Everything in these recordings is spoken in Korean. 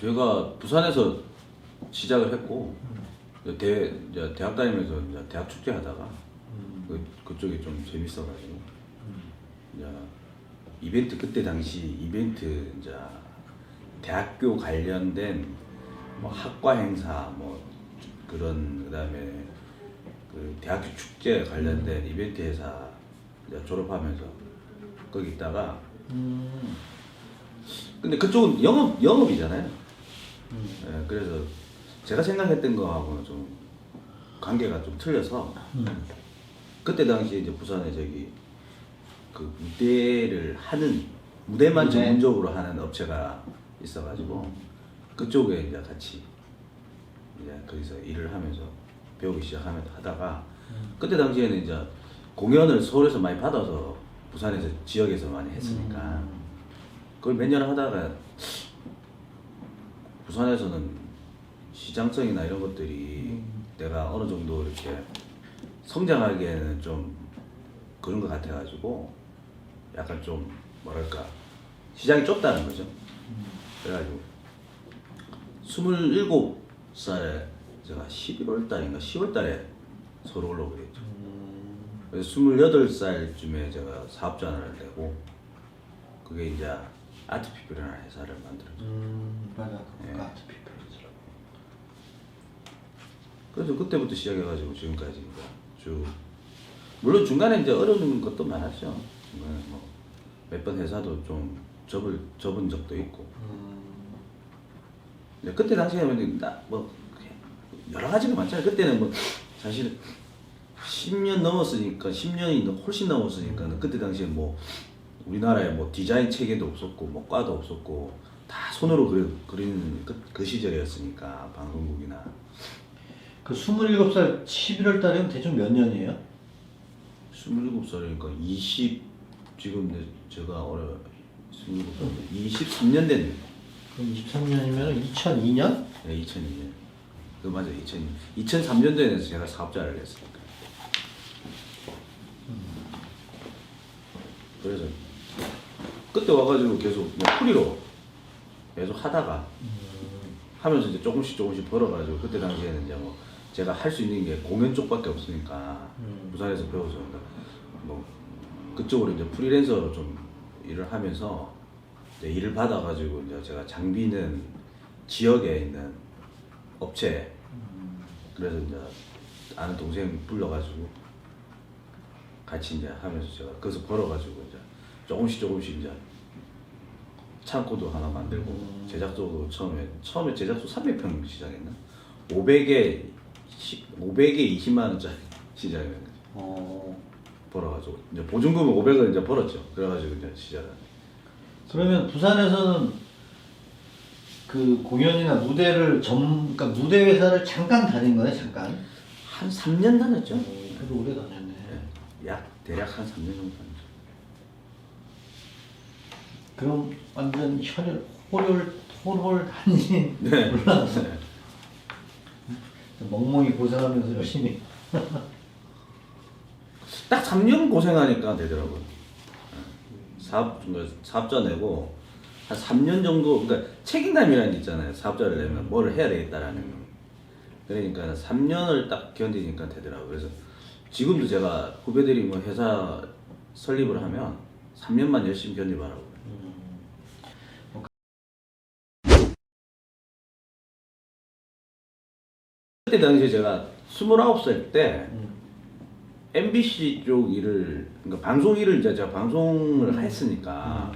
제가 부산에서 시작을 했고 이제 대학 다니면서 이제 대학 축제 하다가 그쪽이 좀 재밌어가지고 이제 이벤트 그때 당시 이벤트 이제 대학교 관련된 뭐 학과 행사 뭐 그런 그다음에 그 대학교 축제 관련된 이벤트 회사 이제 졸업하면서 거기 있다가 근데 그쪽은 영업이잖아요. 예, 그래서 제가 생각했던 거하고는 좀 관계가 좀 틀려서 그때 당시에 이제 부산에 저기 그 무대를 하는 무대만 무대? 전문적으로 하는 업체가 있어가지고 그쪽에 이제 같이 이제 거기서 일을 하면서 배우기 시작하면서 하다가 그때 당시에는 이제 공연을 서울에서 많이 받아서 부산에서 지역에서 많이 했으니까 그걸 몇 년 하다가 부산에서는 시장성이나 이런 것들이 내가 어느 정도 이렇게 성장하기에는 좀 그런 것 같아가지고 약간 좀 뭐랄까 시장이 좁다는 거죠. 그래가지고 27살에 제가 11월 달인가 10월 달에 서울 올라오게 됐죠. 그래서 28살쯤에 제가 사업자를 내고 그게 이제 아트피플이라는 회사를 만들었죠. 맞아. 예. 그 아트피플이더라고. 그래서 그때부터 시작해가지고 지금까지 쭉 물론 중간에 이제 어려운 것도 많았죠. 중간에 뭐 몇 번 회사도 좀 접은 적도 있고. 근데 그때 당시에는 뭐 여러 가지가 많잖아요. 그때는 뭐 사실 10년 넘었으니까 10년이 훨씬 넘었으니까 그때 당시에 뭐 우리나라에 뭐 디자인 체계도 없었고 뭐 과도 없었고 다 손으로 그리는 그 시절이었으니까 방송국이나 그 27살 11월 달이면 대충 몇 년이에요? 27살이니까 20 지금 제가 27살 23년 됐네요. 그럼 23년이면 2002년? 네, 2002년. 그 맞아요. 2003년도에는 제가 사업자를 했으니까. 그래서 그때 와가지고 계속 뭐 프리로 계속 하다가 하면서 이제 조금씩 벌어가지고 그때 당시에는 이제 뭐 제가 할 수 있는 게 공연 쪽밖에 없으니까 부산에서 배워서 뭐 그쪽으로 이제 프리랜서로 좀 일을 하면서 이제 일을 받아가지고 이제 제가 장비는 지역에 있는 업체 그래서 이제 아는 동생 불러가지고 같이 이제 하면서 제가 거기서 벌어가지고 이제 조금씩 이제 창고도 하나 만들고 제작소도 처음에 제작소 300평 시작했나? 500에 20만 원짜리 시작했는 거지. 벌어가지고 이제 보증금은 500을 이제 벌었죠. 그래가지고 이제 시작을. 그러면 부산에서는 그 공연이나 무대를 그러니까 무대 회사를 잠깐 다닌 거네, 잠깐. 한 3년 다녔죠. 그래도 오래 다녔네. 네. 대략 한 3년 정도 다녔죠. 그럼 완전 홀홀 다닌 네. 몰랐어. 네. 멍멍이 고생하면서 열심히. 딱 3년 고생하니까 되더라고요. 사업자 내고 한 3년 정도, 그러니까 책임감이라는 게 있잖아요. 사업자를 내면 뭐를 해야 되겠다라는 거. 그러니까 3년을 딱 견디니까 되더라고요. 그래서 지금도 제가 후배들이 뭐 회사 설립을 하면 3년만 열심히 견디봐라고. 그때 당시에 제가 29살 때 MBC 쪽 일을, 그러니까 방송 일을 이제 제가 방송을 했으니까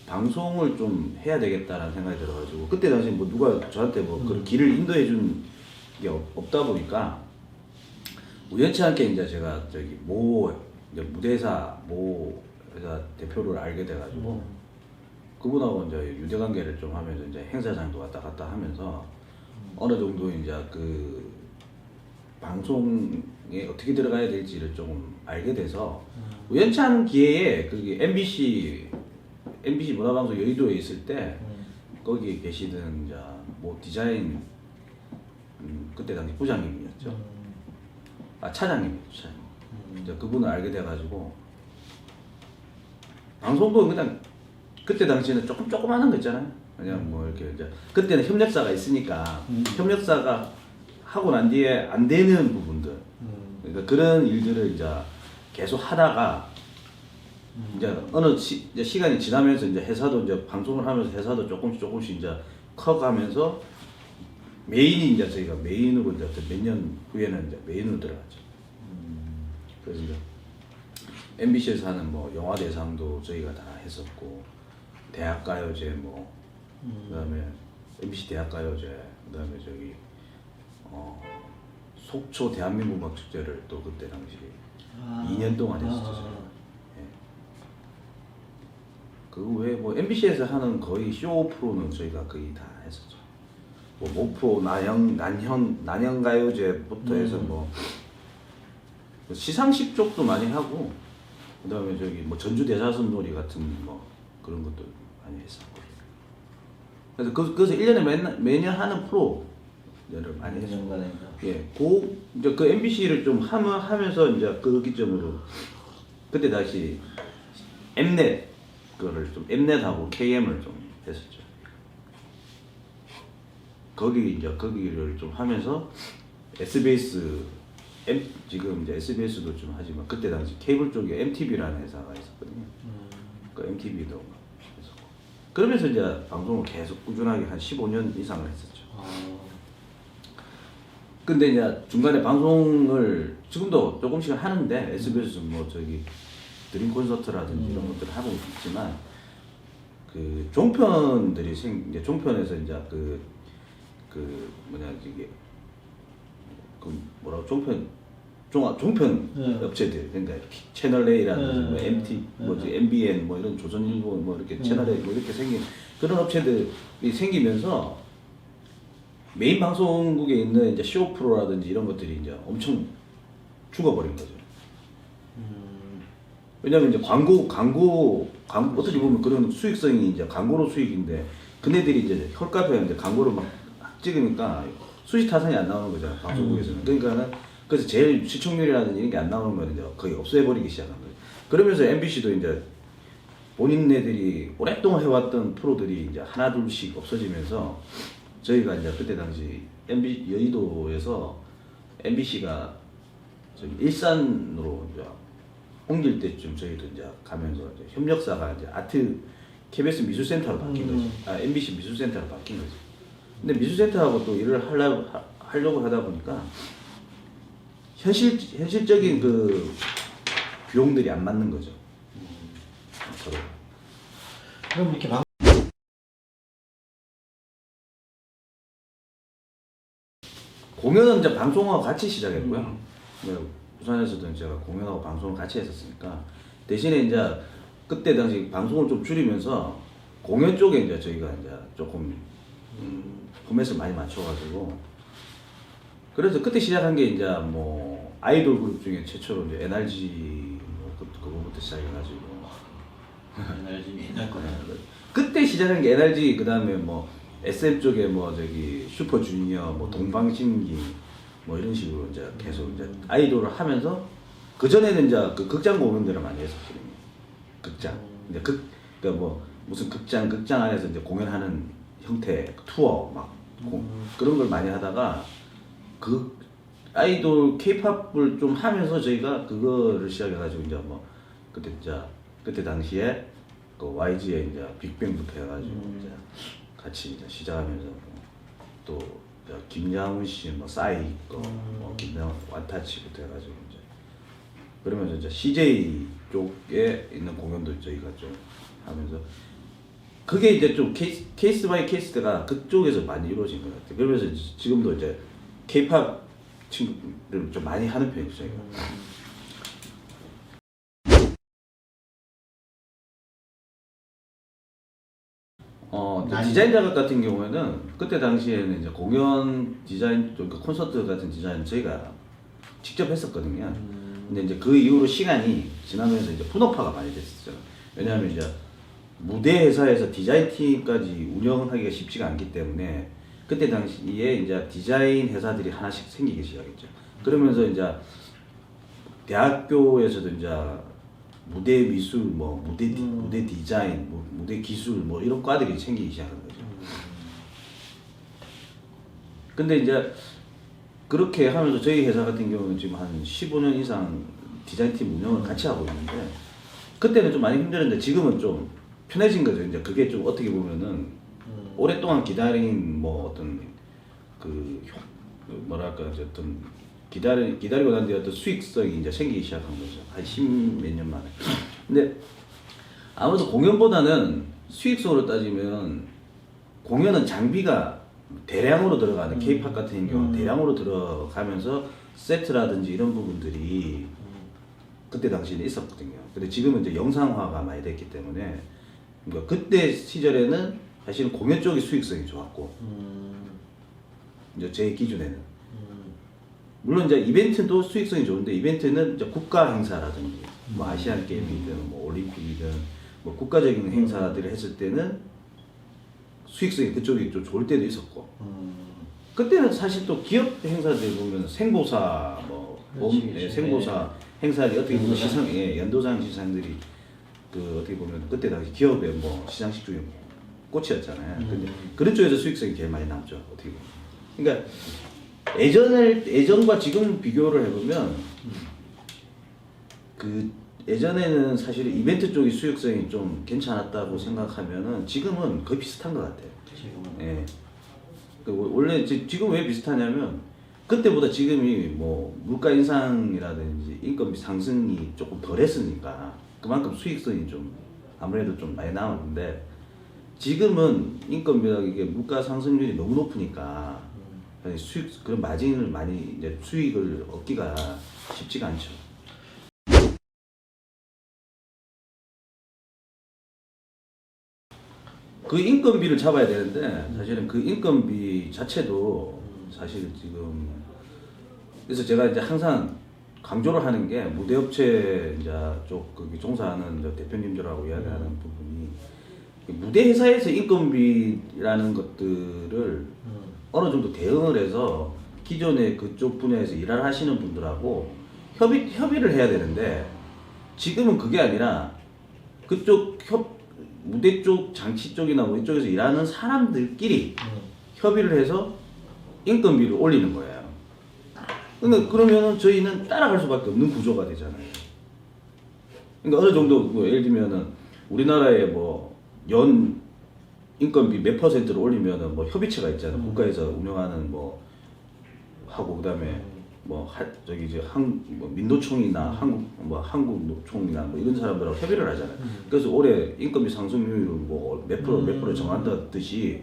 방송을 좀 해야 되겠다라는 생각이 들어가지고 그때 당시 뭐 누가 저한테 뭐 그런 길을 인도해 준 게 없다 보니까 우연치 않게 이제 제가 저기 이제 무대사 회사 대표를 알게 돼가지고 그분하고 이제 유대 관계를 좀 하면서 이제 행사장도 왔다 갔다 하면서 어느 정도 이제 그 방송에 어떻게 들어가야 될지를 조금 알게 돼서 우연찮은 기회에 그게 MBC 문화방송 여의도에 있을 때 거기에 계시는 이제 뭐 디자인 그때 당시 부장님이었죠. 차장님이었죠. 이제 그분을 알게 돼가지고 방송도 그냥 그때 당시에는 조그만한 거 있잖아요. 왜냐면 뭐 이렇게 이제 그때는 협력사가 있으니까 협력사가 하고 난 뒤에 안 되는 부분들, 그러니까 그런 일들을 이제 계속 하다가 이제 어느 이제 시간이 지나면서 이제 회사도 이제 방송을 하면서 회사도 조금씩 이제 커가면서 메인이 이제 저희가 메인으로 이제 몇 년 후에는 이제 메인으로 들어갔죠. 그래서 이제 MBC에서 하는 뭐 영화 대상도 저희가 다 했었고, 대학가요제 뭐 그다음에 MBC 대학가요제, 그다음에 저기 속초 대한민국 음악 축제를 또 그때 당시 2년 동안 했었죠. 저희가. 예. 그 외에 뭐 MBC에서 하는 거의 쇼 프로는 저희가 거의 다 했었죠. 뭐 모프로 난현가요제부터 해서 뭐 시상식 쪽도 많이 하고, 그다음에 저기 뭐 전주 대사선 놀이 같은 뭐 그런 것도 많이 했었고. 그래서 그래서 1년에 매년 하는 프로를 많이 했어요. 예, 이제 그 MBC를 좀 하면서 이제 그 기점으로 그때 다시 엠넷 그거를 좀 엠넷하고 KM을 좀 했었죠. 거기를 좀 하면서 SBS 지금 이제 SBS도 좀 하지만 그때 당시 케이블 쪽에 MTV라는 회사가 있었거든요. 그 MTV도 했었고, 그러면서 이제 방송을 계속 꾸준하게 한 15년 이상을 했었죠. 근데 이제 중간에 방송을 지금도 조금씩 하는데 SBS 뭐 저기 드림 콘서트라든지 이런 것들을 하고 있지만, 그 종편들이 이제 종편에서 이제 그 뭐냐 이게 그 뭐라고 종편 업체들, 그러니까 채널 A라든지 뭐 MT 뭐지 MBN 뭐 이런 조선일보 뭐 이렇게 채널 A 뭐 이렇게 생긴 그런 업체들이 생기면서 메인 방송국에 있는 이제 쇼 프로라든지 이런 것들이 이제 엄청 죽어버린 거죠. 왜냐면 이제 광고 어떻게 보면 그런 수익성이 이제 광고로 수익인데, 그네들이 이제 헐값에 이제 광고를 막 찍으니까 수시 타산이 안 나오는 거잖아, 방송국에서는. 그러니까는 그래서 제일 시청률이라든지 이런 게 안 나오는 건 이제 거의 없애버리기 시작한 거예요. 그러면서 MBC도 이제 본인네들이 오랫동안 해왔던 프로들이 이제 하나 둘씩 없어지면서, 저희가 이제 그때 당시 여의도에서 MBC가 저기 일산으로 이제 옮길 때쯤 저희도 이제 가면서 이제 협력사가 이제 KBS 미술센터로 바뀐 거지. MBC 미술센터로 바뀐 거지. 근데 미술센터하고 또 일을 하려고 하다 보니까 현실적인 그 비용들이 안 맞는 거죠. 서로. 그럼 이렇게 공연은 이제 방송하고 같이 시작했고요. 부산에서도 제가 공연하고 방송을 같이 했었으니까, 대신에 이제 그때 당시 방송을 좀 줄이면서 공연 쪽에 이제 저희가 이제 조금 포맷을 많이 맞춰가지고, 그래서 그때 시작한 게 이제 뭐 아이돌 그룹 중에 최초로 이제 NRG 뭐 그거부터 시작해가지고. NRG 옛날 거네. 그때 시작한 게 NRG, 그 다음에 뭐 SM 쪽에 뭐 저기 슈퍼주니어, 뭐 동방신기 뭐 이런 식으로 이제 계속 이제 아이돌을 하면서, 그 전에는 이제 그 극장 공연들을 많이 했었거든요. 극장. 이제 그러니까 뭐 무슨 극장 안에서 이제 공연하는 형태, 투어 막 그런 걸 많이 하다가 그 아이돌 K-팝을 좀 하면서 저희가 그거를 시작해가지고 이제 뭐 그때 당시에 그 YG의 이제 빅뱅부터 해가지고 이제 같이 이제 시작하면서 또 김양훈 씨, 뭐 싸이 뭐 김양 완타치부터 해가지고 이제 그러면서 이제 CJ 쪽에 있는 공연도 저희가 좀 하면서, 그게 이제 좀 케이스 바이 케이스가 그쪽에서 많이 이루어진 것 같아요. 그러면서 지금도 이제 K-팝 친구들을 좀 많이 하는 편이죠, 저희가. 디자인 작업 같은 경우에는 그때 당시에는 이제 공연 디자인, 그 콘서트 같은 디자인 저희가 직접 했었거든요. 근데 이제 그 이후로 시간이 지나면서 이제 분업화가 많이 됐었죠. 왜냐하면 이제 무대 회사에서 디자인 팀까지 운영하기가 쉽지가 않기 때문에 그때 당시에 이제 디자인 회사들이 하나씩 생기기 시작했죠. 그러면서 이제 대학교에서도 이제 무대 미술, 뭐 무대 디자인, 뭐 무대 기술, 뭐 이런 과들이 생기기 시작한 거죠. 근데 이제 그렇게 하면서 저희 회사 같은 경우는 지금 한 15년 이상 디자인팀 운영을 같이 하고 있는데 그때는 좀 많이 힘들었는데 지금은 좀 편해진 거죠. 이제 그게 좀 어떻게 보면은 오랫동안 기다린 뭐 어떤 그 뭐랄까 이제 어떤 기다리고 난 뒤에 어떤 수익성이 이제 생기기 시작한 거죠. 한 10몇 년 만에. 근데 아무래도 공연보다는 수익성으로 따지면 공연은 장비가 대량으로 들어가는 K-팝 같은 경우는 대량으로 들어가면서 세트라든지 이런 부분들이 그때 당시에는 있었거든요. 근데 지금은 이제 영상화가 많이 됐기 때문에 그러니까 그때 시절에는 사실은 공연 쪽이 수익성이 좋았고 이제 제 기준에는 물론 이제 이벤트도 수익성이 좋은데 이벤트는 이제 국가 행사라든지 뭐 아시안 게임이든 뭐 올림픽이든 뭐 국가적인 행사들을 했을 때는 수익성이 그쪽이 좀 좋을 때도 있었고 그때는 사실 또 기업 행사들 보면 생보사 뭐 생보사 행사들이 어떻게 보면 시상 연도상 시상들이 그 어떻게 보면 그때 당시 기업의 뭐 시상식 중에 꽃이었잖아요. 근데 그런 쪽에서 수익성이 제일 많이 남죠. 어떻게 보면. 그러니까 예전과 지금 비교를 해보면 그 예전에는 사실 이벤트 쪽이 수익성이 좀 괜찮았다고 생각하면은 지금은 거의 비슷한 것 같아요. 예. 원래 지금 왜 비슷하냐면 그때보다 지금이 뭐 물가 인상이라든지 인건비 상승이 조금 덜했으니까 그만큼 수익성이 좀 아무래도 좀 많이 나오는데 지금은 인건비가 이게 물가 상승률이 너무 높으니까 수익 그런 마진을 많이 이제 수익을 얻기가 쉽지가 않죠. 그 인건비를 잡아야 되는데 사실은 그 인건비 자체도 사실 지금 그래서 제가 이제 항상 강조를 하는 게 무대업체 이제 쪽 거기 종사하는 이제 대표님들하고 이야기하는 부분이 무대 회사에서 인건비라는 것들을 어느 정도 대응을 해서 기존의 그쪽 분야에서 일을 하시는 분들하고 협의를 해야 되는데 지금은 그게 아니라 그쪽 무대 쪽 장치 쪽이나 뭐 이쪽에서 일하는 사람들끼리 협의를 해서 인건비를 올리는 거예요. 그러니까 그러면은 저희는 따라갈 수밖에 없는 구조가 되잖아요. 그러니까 어느 정도 뭐 예를 들면은 우리나라에 뭐 연 인건비 몇 %를 올리면은 뭐 협의체가 있잖아요. 국가에서 운영하는 뭐 하고 그다음에 뭐 저기 이제 뭐 민노총이나 한국노총이나 뭐 이런 사람들하고 협의를 하잖아요. 그래서 올해 인건비 상승률을 뭐 몇 프로 정한다듯이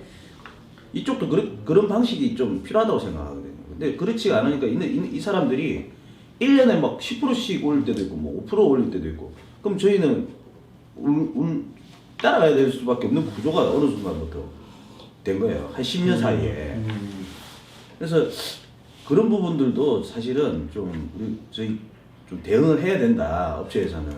이쪽도 그런 방식이 좀 필요하다고 생각하거든요. 근데 그렇지 않으니까 이 사람들이 1년에 막 10%씩 올릴 때도 있고 뭐 5% 올릴 때도 있고 그럼 저희는 따라가야 될 수밖에 없는 구조가 어느 순간부터 된 거예요. 한 10년 사이에. 그래서 그런 부분들도 사실은 좀 저희 좀 대응을 해야 된다. 업체에서는.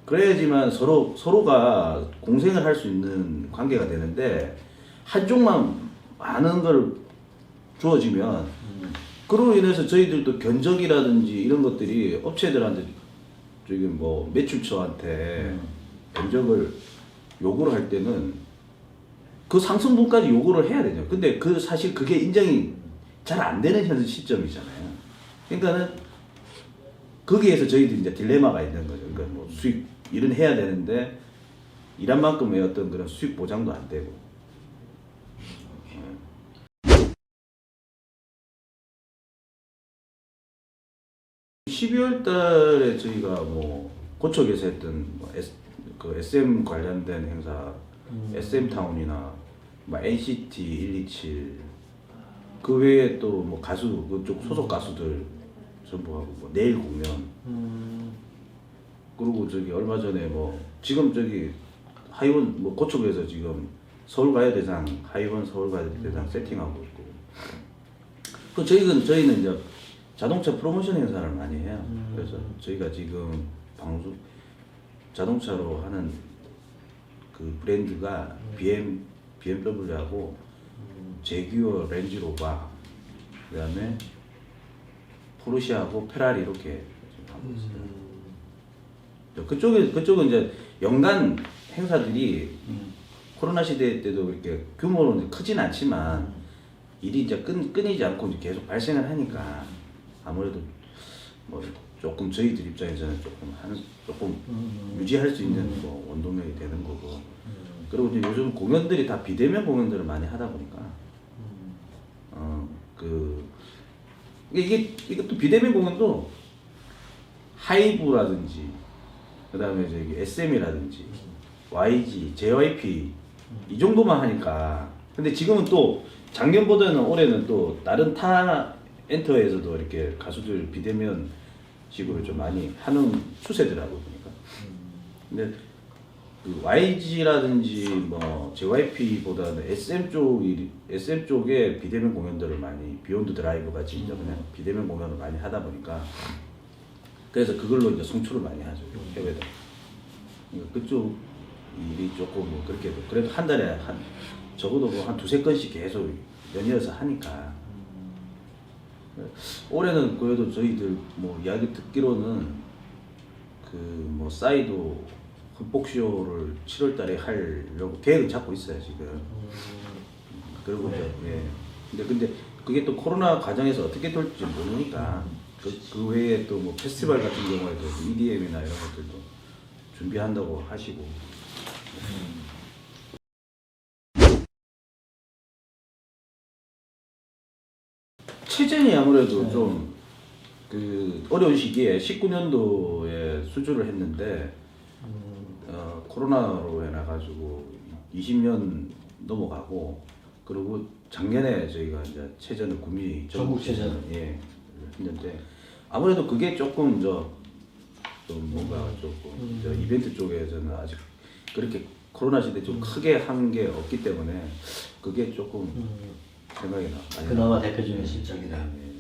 그래야지만 서로가 공생을 할 수 있는 관계가 되는데 한쪽만 많은 걸 주어지면 그로 인해서 저희들도 견적이라든지 이런 것들이 업체들한테 저기 뭐 매출처한테 견적을 요구를 할 때는 그 상승분까지 요구를 해야 되죠. 근데 사실 그게 인정이 잘 안 되는 현 시점이잖아요. 그러니까는 거기에서 저희들이 이제 딜레마가 있는 거죠. 그러니까 뭐 수익 일은 해야 되는데 일한 만큼의 어떤 그런 수익 보장도 안 되고. 12월 달에 저희가 뭐 고척에서 했던 뭐 그 SM 관련된 행사, SM 타운이나 뭐 NCT 127, 그 외에 또 뭐 가수 그쪽 소속 가수들 전부 하고 뭐 내일 공연. 그리고 저기 얼마 전에 뭐 지금 저기 하이원 뭐 고척에서 지금 서울가요대상 하이원 서울가요대상 세팅하고 있고. 그 저희는 이제 자동차 프로모션 행사를 많이 해요. 그래서 저희가 지금 자동차로 하는 그 브랜드가 BMW하고 제규어 렌즈로버, 그다음에 포르쉐하고 페라리 이렇게 하고 있어요. 그쪽은 이제 연간 행사들이 코로나 시대 때도 이렇게 규모는 크진 않지만 일이 이제 끊이지 않고 이제 계속 발생을 하니까 아무래도 뭐 조금 저희들 입장에서는 조금 유지할 수 있는 뭐 원동력이 되는 거고. 그리고 이제 요즘 공연들이 다 비대면 공연들을 많이 하다 보니까 이것도 비대면 공연도 하이브라든지 그다음에 저기 SM이라든지 YG, JYP 이 정도만 하니까. 근데 지금은 또 작년보다는 올해는 또 다른 타 엔터에서도 이렇게 가수들 비대면 식으로 좀 많이 하는 추세더라고 보니까. 근데 그 YG라든지 뭐 JYP보다는 SM 쪽에 비대면 공연들을 많이 비욘드 드라이브 같이 이제 그냥 비대면 공연을 많이 하다 보니까 그래서 그걸로 이제 송출을 많이 하죠 해외도. 그러니까 그쪽 일이 조금 뭐 그렇게 그래도 한 달에 적어도 뭐 한 두세 건씩 계속 연이어서 하니까. 올해는 그래도 저희들 뭐 이야기 듣기로는 그 뭐 싸이도 흠뻑쇼를 7월달에 하려고 계획을 잡고 있어요 지금. 그리고 이제 근데 그게 또 코로나 과정에서 어떻게 될지 모르니까 그 외에 또 뭐 페스티벌 같은 경우에도 EDM이나 이런 것들도 준비한다고 하시고. 체전이 아무래도 좀 그 어려운 시기에 19년도에 수주를 했는데 코로나로 해놔가지고 20년 넘어가고, 그리고 작년에 저희가 이제 체전을 구미 전국체전 했는데 아무래도 그게 조금 좀 뭔가 조금 이벤트 쪽에서는 아직 그렇게 코로나 시대 좀 크게 한 게 없기 때문에 그게 조금 생각이 나. 그나마 대표적인 실적이다. 네.